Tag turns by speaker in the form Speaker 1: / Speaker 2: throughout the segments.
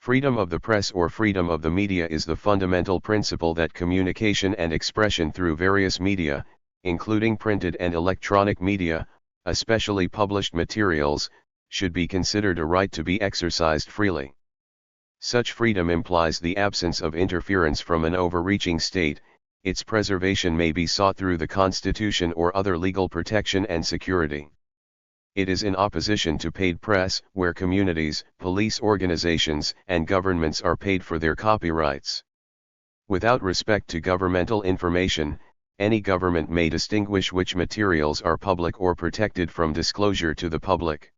Speaker 1: Freedom of the press or freedom of the media is the fundamental principle that communication and expression through various media, including printed and electronic media, especially published materials, should be considered a right to be exercised freely. Such freedom implies the absence of interference from an overreaching state. Its preservation may be sought through the Constitution or other legal protection and security. It is in opposition to paid press, where communities, police organizations, and governments are paid for their copyrights. Without respect to governmental information, any government may distinguish which materials are public or protected from disclosure to the public.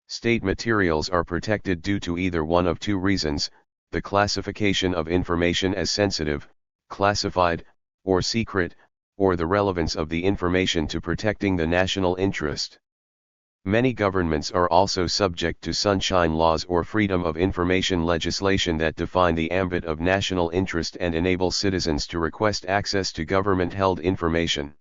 Speaker 1: State materials are protected due to either one of two reasons: the classification of information as sensitive, classified, or secret, or the relevance of the information to protecting the national interest. Many governments are also subject to sunshine laws or freedom of information legislation that define the ambit of national interest and enable citizens to request access to government-held information.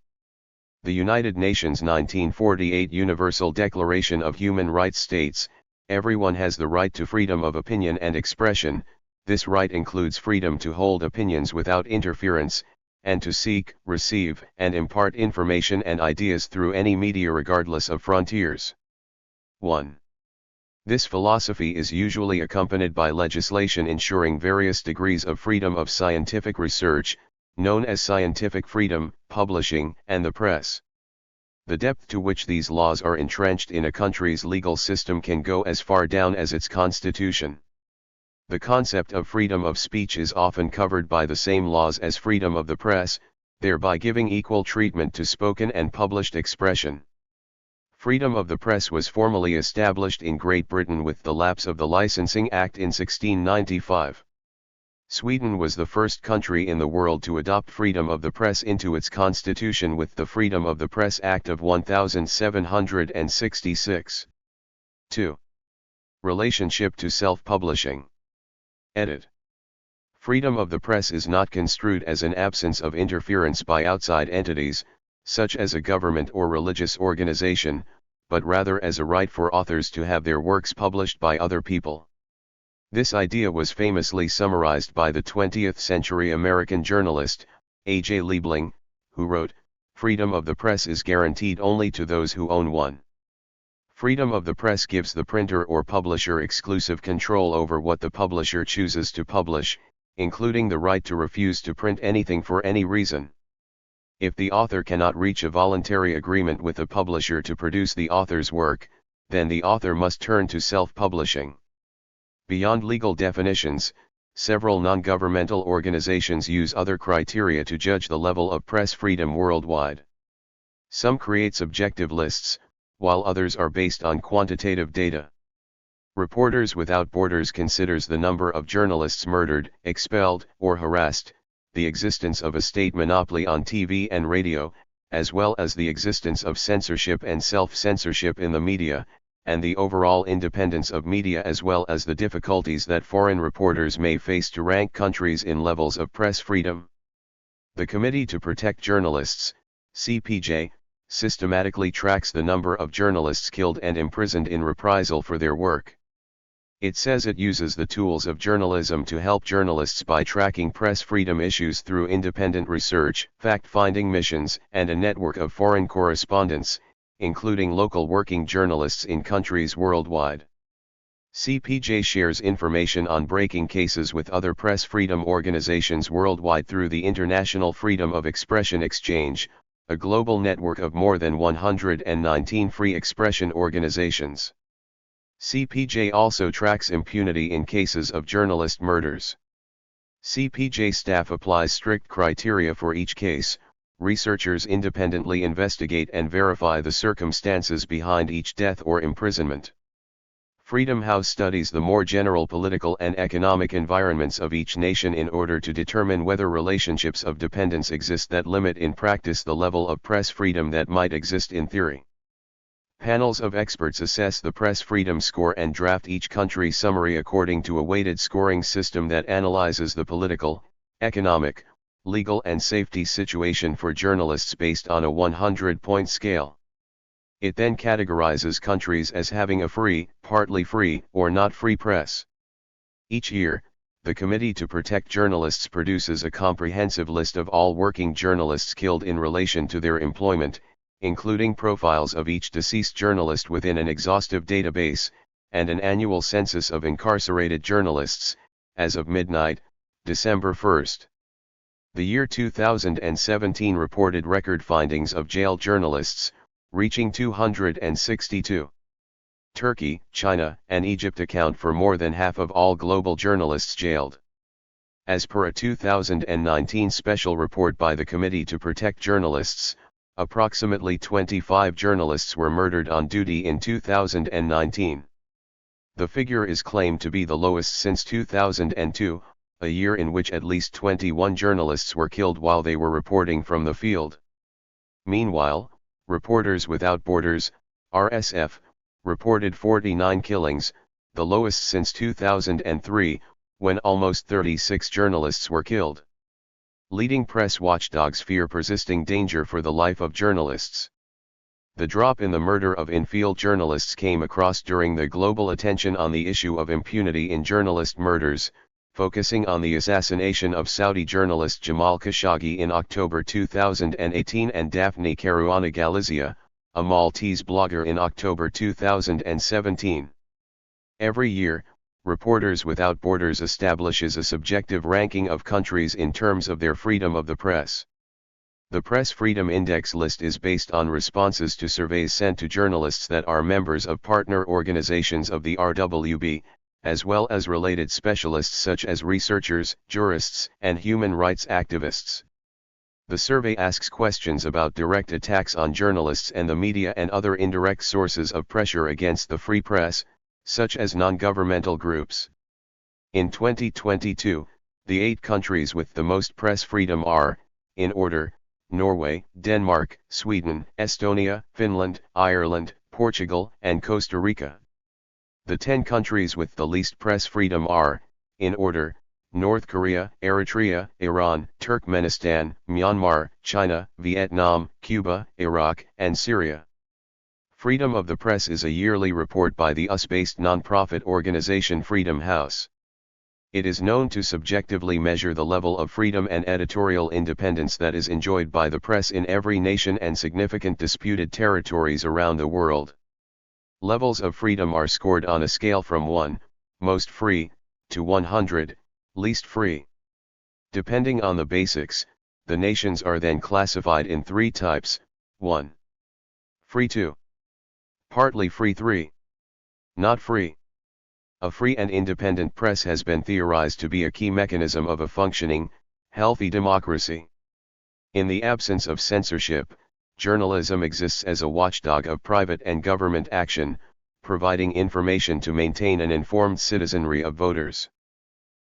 Speaker 1: The United Nations 1948 Universal Declaration of Human Rights states, "Everyone has the right to freedom of opinion and expression. This right includes freedom to hold opinions without interference, and to seek, receive, and impart information and ideas through any media regardless of frontiers." 1. This philosophy is usually accompanied by legislation ensuring various degrees of freedom of scientific research, known as scientific freedom, publishing, and the press. The depth to which these laws are entrenched in a country's legal system can go as far down as its constitution. The concept of freedom of speech is often covered by the same laws as freedom of the press, thereby giving equal treatment to spoken and published expression. Freedom of the press was formally established in Great Britain with the lapse of the Licensing Act in 1695. Sweden was the first country in the world to adopt freedom of the press into its constitution with the Freedom of the Press Act of 1766. 2. Relationship to self-publishing. Edit. Freedom of the press is not construed as an absence of interference by outside entities, such as a government or religious organization, but rather as a right for authors to have their works published by other people. This idea was famously summarized by the 20th-century American journalist, A.J. Liebling, who wrote, "Freedom of the press is guaranteed only to those who own one." Freedom of the press gives the printer or publisher exclusive control over what the publisher chooses to publish, including the right to refuse to print anything for any reason. If the author cannot reach a voluntary agreement with the publisher to produce the author's work, then the author must turn to self-publishing. Beyond legal definitions, several non-governmental organizations use other criteria to judge the level of press freedom worldwide. Some create subjective lists, while others are based on quantitative data. Reporters Without Borders considers the number of journalists murdered, expelled, or harassed, the existence of a state monopoly on TV and radio, as well as the existence of censorship and self-censorship in the media, and the overall independence of media, as well as the difficulties that foreign reporters may face to rank countries in levels of press freedom. The Committee to Protect Journalists, CPJ, systematically tracks the number of journalists killed and imprisoned in reprisal for their work. It says it uses the tools of journalism to help journalists by tracking press freedom issues through independent research, fact-finding missions, and a network of foreign correspondents, including local working journalists in countries worldwide. CPJ shares information on breaking cases with other press freedom organizations worldwide through the International Freedom of Expression Exchange, a global network of more than 119 free expression organizations. CPJ also tracks impunity in cases of journalist murders. CPJ staff applies strict criteria for each case. Researchers independently investigate and verify the circumstances behind each death or imprisonment. Freedom House studies the more general political and economic environments of each nation in order to determine whether relationships of dependence exist that limit in practice the level of press freedom that might exist in theory. Panels of experts assess the press freedom score and draft each country's summary according to a weighted scoring system that analyzes the political, economic, legal and safety situation for journalists based on a 100-point scale. It then categorizes countries as having a free, partly free, or not free press. Each year, the Committee to Protect Journalists produces a comprehensive list of all working journalists killed in relation to their employment, including profiles of each deceased journalist within an exhaustive database, and an annual census of incarcerated journalists, as of midnight, December 1. The year 2017 reported record findings of jailed journalists, reaching 262. Turkey, China, and Egypt account for more than half of all global journalists jailed. As per a 2019 special report by the Committee to Protect Journalists, approximately 25 journalists were murdered on duty in 2019. The figure is claimed to be the lowest since 2002, a year in which at least 21 journalists were killed while they were reporting from the field. Meanwhile, Reporters Without Borders, RSF, reported 49 killings, the lowest since 2003, when almost 36 journalists were killed. Leading press watchdogs fear persisting danger for the life of journalists. The drop in the murder of in-field journalists came across during the global attention on the issue of impunity in journalist murders, focusing on the assassination of Saudi journalist Jamal Khashoggi in October 2018 and Daphne Caruana Galizia, a Maltese blogger, in October 2017. Every year, Reporters Without Borders establishes a subjective ranking of countries in terms of their freedom of the press. The Press Freedom Index list is based on responses to surveys sent to journalists that are members of partner organizations of the RWB, as well as related specialists such as researchers, jurists, and human rights activists. The survey asks questions about direct attacks on journalists and the media and other indirect sources of pressure against the free press, such as non-governmental groups. In 2022, the 8 countries with the most press freedom are, in order, Norway, Denmark, Sweden, Estonia, Finland, Ireland, Portugal, and Costa Rica. The 10 countries with the least press freedom are, in order, North Korea, Eritrea, Iran, Turkmenistan, Myanmar, China, Vietnam, Cuba, Iraq, and Syria. Freedom of the Press is a yearly report by the US-based nonprofit organization Freedom House. It is known to subjectively measure the level of freedom and editorial independence that is enjoyed by the press in every nation and significant disputed territories around the world. Levels of freedom are scored on a scale from 1, most free, to 100, least free. Depending on the basics, the nations are then classified in 3 types: 1. Free; 2. Partly free; 3. Not free. A free and independent press has been theorized to be a key mechanism of a functioning, healthy democracy. In the absence of censorship, journalism exists as a watchdog of private and government action, providing information to maintain an informed citizenry of voters.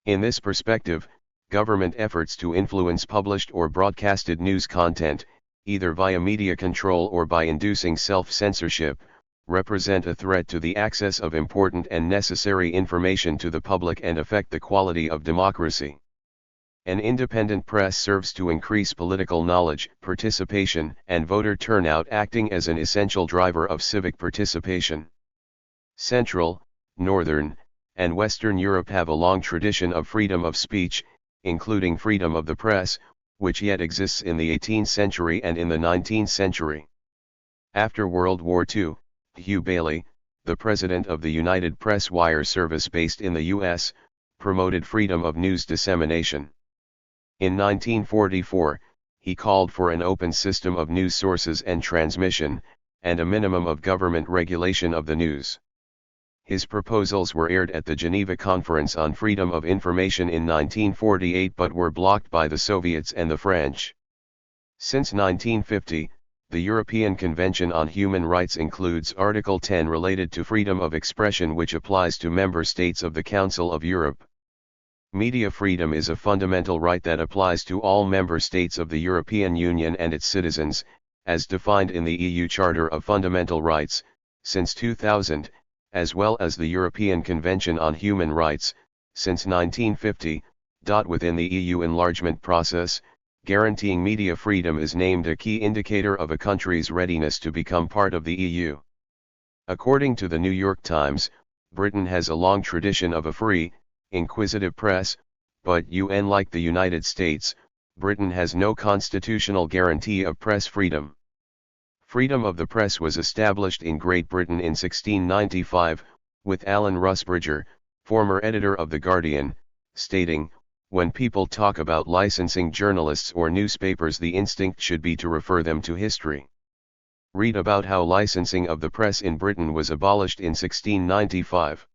Speaker 1: In this perspective, government efforts to influence published or broadcasted news content, either via media control or by inducing self-censorship, represent a threat to the access of important and necessary information to the public and affect the quality of democracy. An independent press serves to increase political knowledge, participation, and voter turnout, acting as an essential driver of civic participation. Central, Northern, and Western Europe have a long tradition of freedom of speech, including freedom of the press, which yet exists in the 18th century and in the 19th century. After World War II, Hugh Bailey, the president of the United Press Wire Service based in the U.S., promoted freedom of news dissemination. In 1944, he called for an open system of news sources and transmission, and a minimum of government regulation of the news. His proposals were aired at the Geneva Conference on Freedom of Information in 1948 but were blocked by the Soviets and the French. Since 1950, the European Convention on Human Rights includes Article 10 related to freedom of expression, which applies to member states of the Council of Europe. Media freedom is a fundamental right that applies to all member states of the European Union and its citizens, as defined in the EU Charter of Fundamental Rights, since 2000, as well as the European Convention on Human Rights, since 1950. Within the EU enlargement process, guaranteeing media freedom is named a key indicator of a country's readiness to become part of the EU. According to the New York Times, Britain has a long tradition of a free, inquisitive press, but unlike the United States, Britain has no constitutional guarantee of press freedom. Freedom of the press was established in Great Britain in 1695, with Alan Rusbridger, former editor of The Guardian, stating, "When people talk about licensing journalists or newspapers, the instinct should be to refer them to history. Read about how licensing of the press in Britain was abolished in 1695.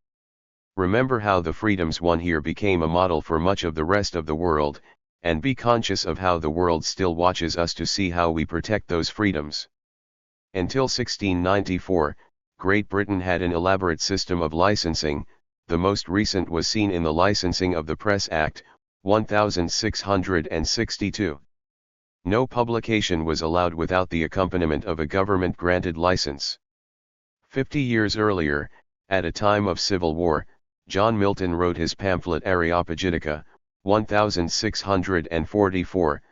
Speaker 1: Remember how the freedoms won here became a model for much of the rest of the world, and be conscious of how the world still watches us to see how we protect those freedoms." Until 1694, Great Britain had an elaborate system of licensing. The most recent was seen in the Licensing of the Press Act, 1662. No publication was allowed without the accompaniment of a government-granted license. 50 years earlier, at a time of civil war, John Milton wrote his pamphlet Areopagitica, 1644.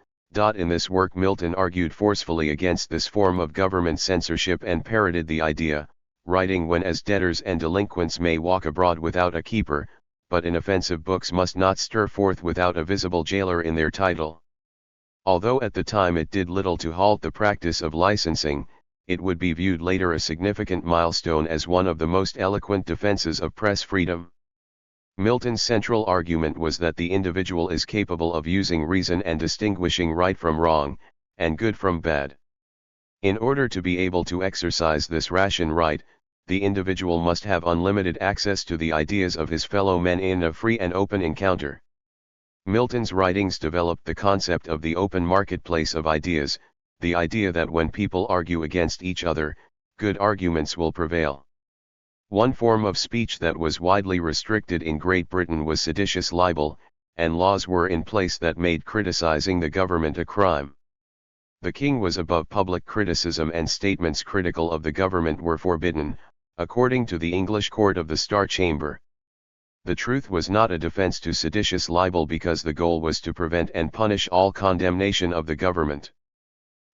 Speaker 1: In this work Milton argued forcefully against this form of government censorship and parroted the idea, writing, "When as debtors and delinquents may walk abroad without a keeper, but inoffensive books must not stir forth without a visible jailer in their title." Although at the time it did little to halt the practice of licensing, it would be viewed later a significant milestone as one of the most eloquent defenses of press freedom. Milton's central argument was that the individual is capable of using reason and distinguishing right from wrong, and good from bad. In order to be able to exercise this ration right, the individual must have unlimited access to the ideas of his fellow men in a free and open encounter. Milton's writings developed the concept of the open marketplace of ideas, the idea that when people argue against each other, good arguments will prevail. One form of speech that was widely restricted in Great Britain was seditious libel, and laws were in place that made criticizing the government a crime. The king was above public criticism, and statements critical of the government were forbidden, according to the English Court of the Star Chamber. The truth was not a defense to seditious libel because the goal was to prevent and punish all condemnation of the government.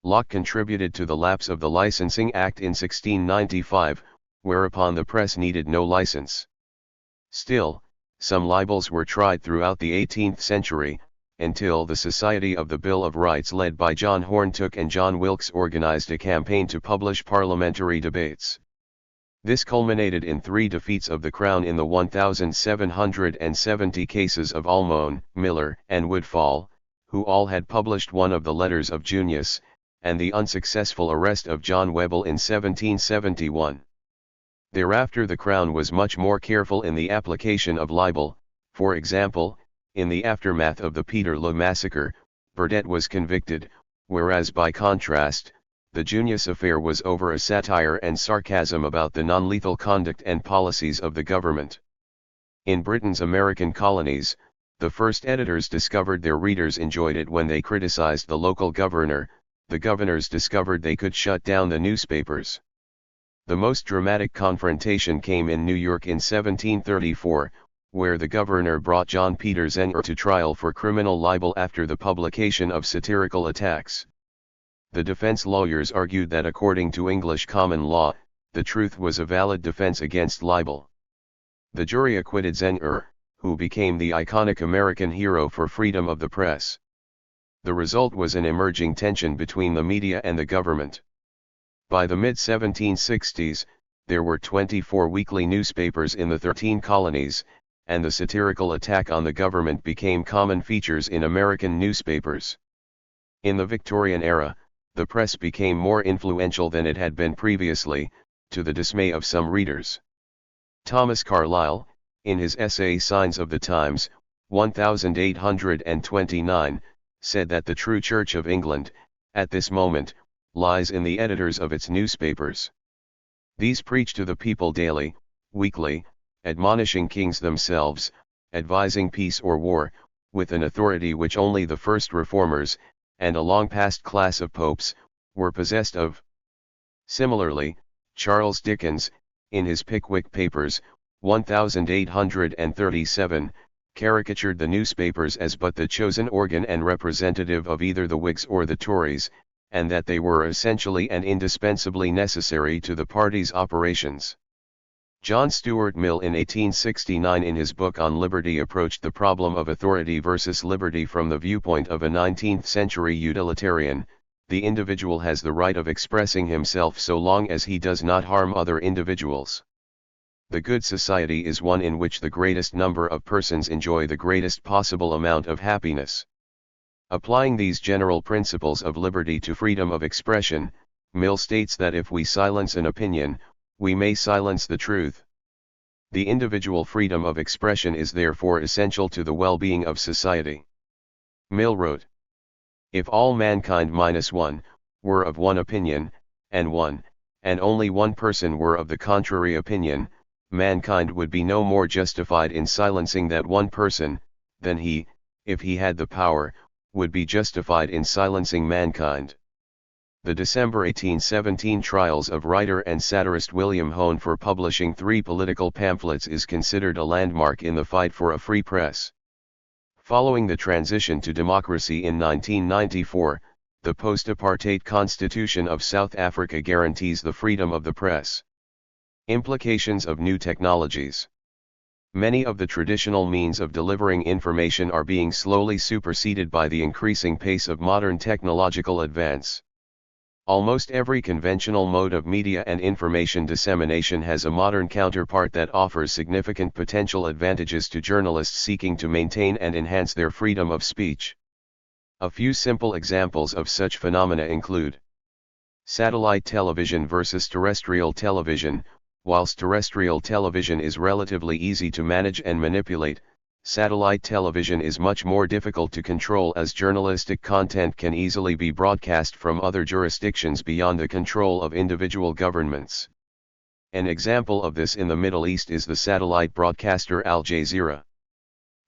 Speaker 1: Locke contributed to the lapse of the Licensing Act in 1695, whereupon the press needed no license. Still, some libels were tried throughout the 18th century, until the Society of the Bill of Rights led by John Horntook and John Wilkes organized a campaign to publish parliamentary debates. This culminated in 3 defeats of the Crown in the 1770 cases of Almone, Miller, and Woodfall, who all had published one of the letters of Junius, and the unsuccessful arrest of John Webble in 1771. Thereafter the Crown was much more careful in the application of libel. For example, in the aftermath of the Peterloo massacre, Burdett was convicted, whereas by contrast, the Junius affair was over a satire and sarcasm about the non-lethal conduct and policies of the government. In Britain's American colonies, the first editors discovered their readers enjoyed it when they criticized the local governor. The governors discovered they could shut down the newspapers. The most dramatic confrontation came in New York in 1734, where the governor brought John Peter Zenger to trial for criminal libel after the publication of satirical attacks. The defense lawyers argued that according to English common law, the truth was a valid defense against libel. The jury acquitted Zenger, who became the iconic American hero for freedom of the press. The result was an emerging tension between the media and the government. By the mid-1760s, there were 24 weekly newspapers in the 13 colonies, and the satirical attack on the government became common features in American newspapers. In the Victorian era, the press became more influential than it had been previously, to the dismay of some readers. Thomas Carlyle, in his essay Signs of the Times, 1829, said that the true Church of England, at this moment, lies in the editors of its newspapers. These preach to the people daily, weekly, admonishing kings themselves, advising peace or war, with an authority which only the first reformers, and a long-past class of popes, were possessed of. Similarly, Charles Dickens, in his Pickwick Papers, 1837, caricatured the newspapers as but the chosen organ and representative of either the Whigs or the Tories, and that they were essentially and indispensably necessary to the party's operations. John Stuart Mill in 1869 in his book on liberty approached the problem of authority versus liberty from the viewpoint of a 19th-century utilitarian. The individual has the right of expressing himself so long as he does not harm other individuals. The good society is one in which the greatest number of persons enjoy the greatest possible amount of happiness. Applying these general principles of liberty to freedom of expression, Mill states that if we silence an opinion, we may silence the truth. The individual freedom of expression is therefore essential to the well-being of society. Mill wrote, "If all mankind minus one, were of one opinion, and one, and only one person were of the contrary opinion, mankind would be no more justified in silencing that one person, than he, if he had the power, would be justified in silencing mankind." The December 1817 trials of writer and satirist William Hone for publishing 3 political pamphlets is considered a landmark in the fight for a free press. Following the transition to democracy in 1994, the post-apartheid Constitution of South Africa guarantees the freedom of the press. Implications of new technologies. Many of the traditional means of delivering information are being slowly superseded by the increasing pace of modern technological advance. Almost every conventional mode of media and information dissemination has a modern counterpart that offers significant potential advantages to journalists seeking to maintain and enhance their freedom of speech. A few simple examples of such phenomena include satellite television versus terrestrial television. Whilst terrestrial television is relatively easy to manage and manipulate, satellite television is much more difficult to control as journalistic content can easily be broadcast from other jurisdictions beyond the control of individual governments. An example of this in the Middle East is the satellite broadcaster Al Jazeera.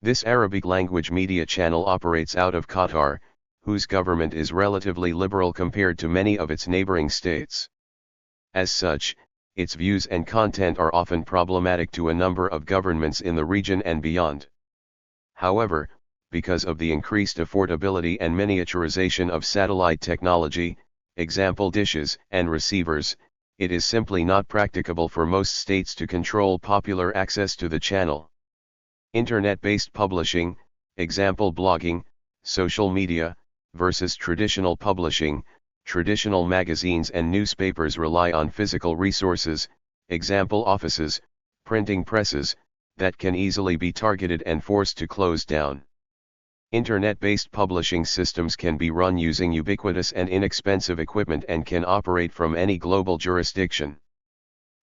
Speaker 1: This Arabic-language media channel operates out of Qatar, whose government is relatively liberal compared to many of its neighboring states. As such, its views and content are often problematic to a number of governments in the region and beyond. However, because of the increased affordability and miniaturization of satellite technology, example dishes and receivers, it is simply not practicable for most states to control popular access to the channel. Internet-based publishing, example blogging, social media, versus traditional publishing. Traditional magazines and newspapers rely on physical resources, example offices, printing presses, that can easily be targeted and forced to close down. Internet-based publishing systems can be run using ubiquitous and inexpensive equipment and can operate from any global jurisdiction.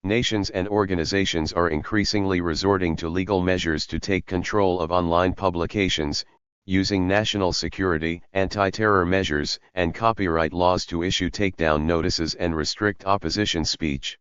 Speaker 1: Nations and organizations are increasingly resorting to legal measures to take control of online publications, using national security, anti-terror measures, and copyright laws to issue takedown notices and restrict opposition speech.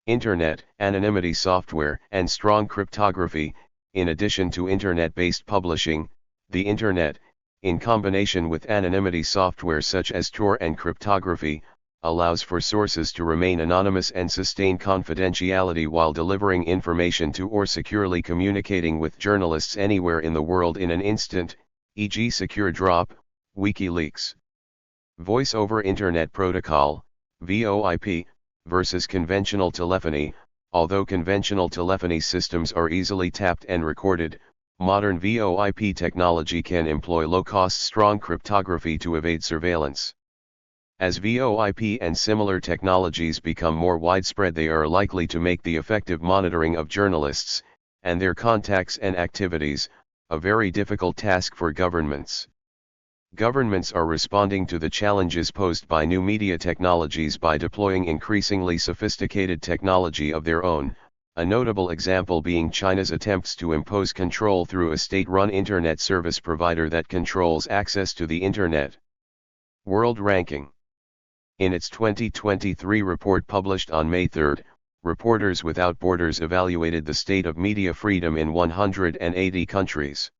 Speaker 1: Internet, anonymity software, and strong cryptography. In addition to Internet-based publishing, the Internet, in combination with anonymity software such as Tor and cryptography, allows for sources to remain anonymous and sustain confidentiality while delivering information to or securely communicating with journalists anywhere in the world in an instant, e.g. Secure Drop, WikiLeaks. Voice over Internet Protocol, VoIP, versus conventional telephony. Although conventional telephony systems are easily tapped and recorded, modern VoIP technology can employ low-cost strong cryptography to evade surveillance. As VoIP and similar technologies become more widespread, they are likely to make the effective monitoring of journalists, and their contacts and activities, a very difficult task for governments. Governments are responding to the challenges posed by new media technologies by deploying increasingly sophisticated technology of their own, a notable example being China's attempts to impose control through a state-run internet service provider that controls access to the internet. World Ranking. In its 2023 report published on May 3, Reporters Without Borders evaluated the state of media freedom in 180 countries.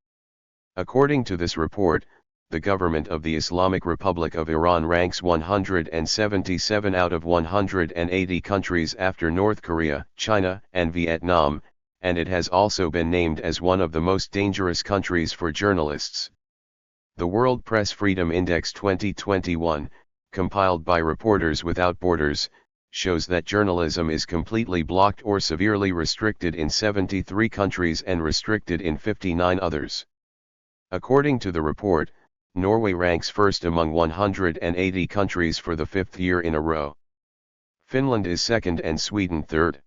Speaker 1: According to this report, the government of the Islamic Republic of Iran ranks 177 out of 180 countries after North Korea, China, and Vietnam, and it has also been named as one of the most dangerous countries for journalists. The World Press Freedom Index 2021, compiled by Reporters Without Borders, shows that journalism is completely blocked or severely restricted in 73 countries and restricted in 59 others. According to the report, Norway ranks first among 180 countries for the fifth year in a row. Finland is second and Sweden third.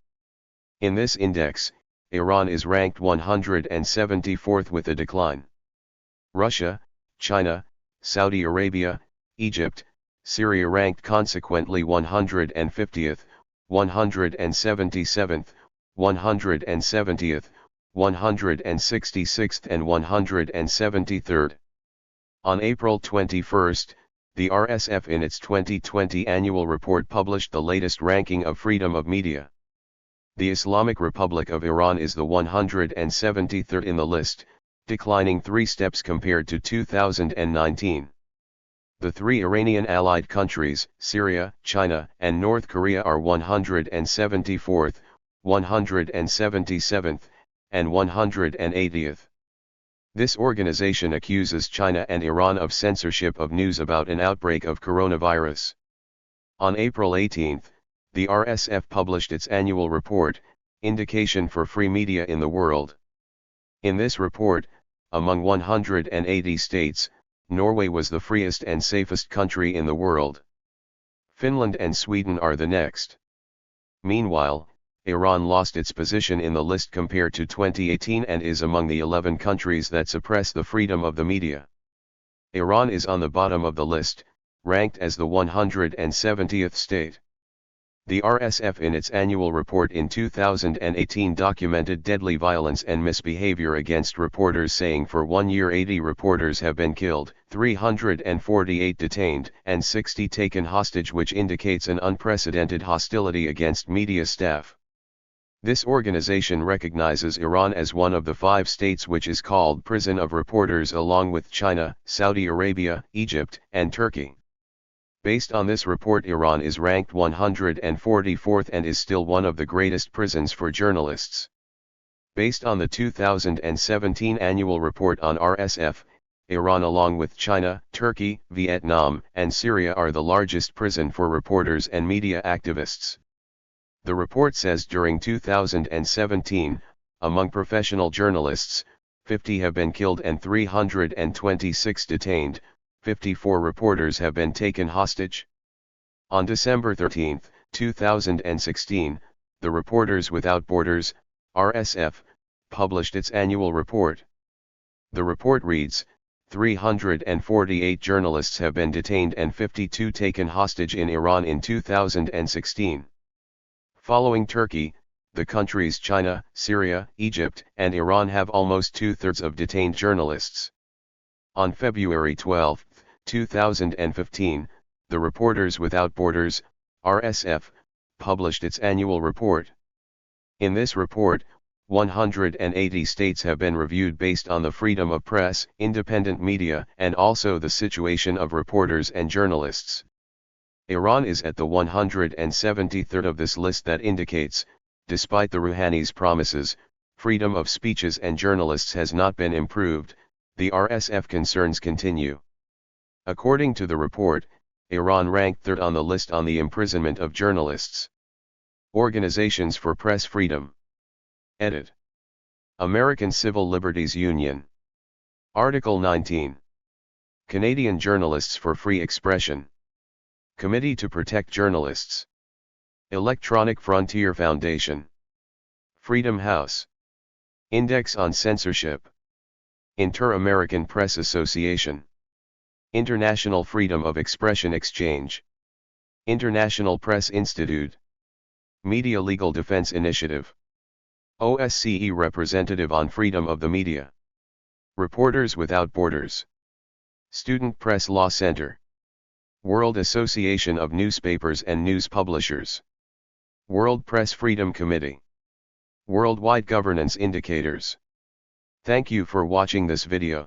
Speaker 1: In this index, Iran is ranked 174th with a decline. Russia, China, Saudi Arabia, Egypt, Syria ranked consequently 150th, 177th, 170th, 166th and 173rd. On April 21, the RSF in its 2020 annual report published the latest ranking of freedom of media. The Islamic Republic of Iran is the 173rd in the list, declining 3 steps compared to 2019. The 3 Iranian allied countries, Syria, China, and North Korea are 174th, 177th, and 180th. This organization accuses China and Iran of censorship of news about an outbreak of coronavirus. On April 18, the RSF published its annual report, Indication for Free Media in the World. In this report, among 180 states, Norway was the freest and safest country in the world. Finland and Sweden are the next. Meanwhile, Iran lost its position in the list compared to 2018 and is among the 11 countries that suppress the freedom of the media. Iran is on the bottom of the list, ranked as the 170th state. The RSF in its annual report in 2018 documented deadly violence and misbehavior against reporters, saying for 1 year 80 reporters have been killed, 348 detained, and 60 taken hostage, which indicates an unprecedented hostility against media staff. This organization recognizes Iran as one of the 5 states which is called prison of reporters, along with China, Saudi Arabia, Egypt, and Turkey. Based on this report, Iran is ranked 144th and is still one of the greatest prisons for journalists. Based on the 2017 annual report on RSF, Iran along with China, Turkey, Vietnam, and Syria are the largest prison for reporters and media activists. The report says during 2017, among professional journalists, 50 have been killed and 326 detained, 54 reporters have been taken hostage. On December 13, 2016, the Reporters Without Borders, RSF, published its annual report. The report reads, 348 journalists have been detained and 52 taken hostage in Iran in 2016. Following Turkey, the countries China, Syria, Egypt, and Iran have almost 2/3 of detained journalists. On February 12, 2015, the Reporters Without Borders, RSF, published its annual report. In this report, 180 states have been reviewed based on the freedom of press, independent media, and also the situation of reporters and journalists. Iran is at the 173rd of this list. That indicates, despite the Rouhani's promises, freedom of speeches and journalists has not been improved. The RSF concerns continue. According to the report, Iran ranked 3rd on the list on the imprisonment of journalists. Organizations for Press Freedom. Edit. American Civil Liberties Union. Article 19. Canadian Journalists for Free Expression. Committee to Protect Journalists. Electronic Frontier Foundation. Freedom House. Index on Censorship. Inter-American Press Association. International Freedom of Expression Exchange. International Press Institute. Media Legal Defense Initiative. OSCE Representative on Freedom of the Media. Reporters Without Borders. Student Press Law Center. World Association of Newspapers and News Publishers. World Press Freedom Committee. Worldwide Governance Indicators. Thank you for watching this video.